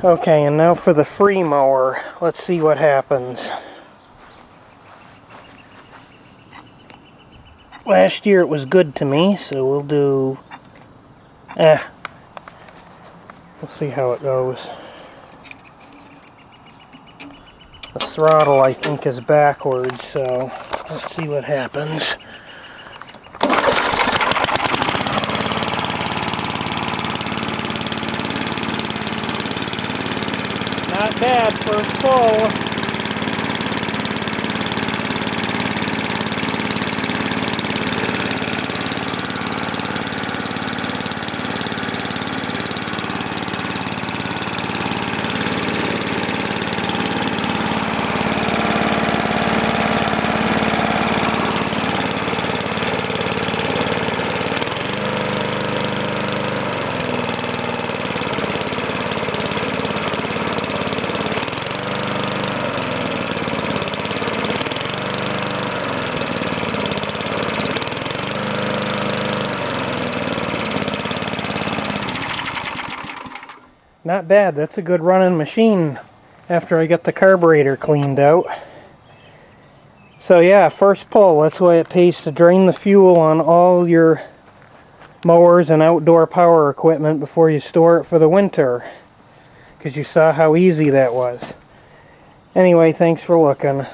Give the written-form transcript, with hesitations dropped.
Okay, and now for the free mower. Let's see what happens. Last year it was good to me, so we'll do... we'll see how it goes. The throttle, I think, is backwards, so let's see what happens. Not bad, first pull. Not bad, that's a good running machine after I get the carburetor cleaned out. So yeah, first pull, that's why it pays to drain the fuel on all your mowers and outdoor power equipment before you store it for the winter. Because you saw how easy that was. Anyway, thanks for looking.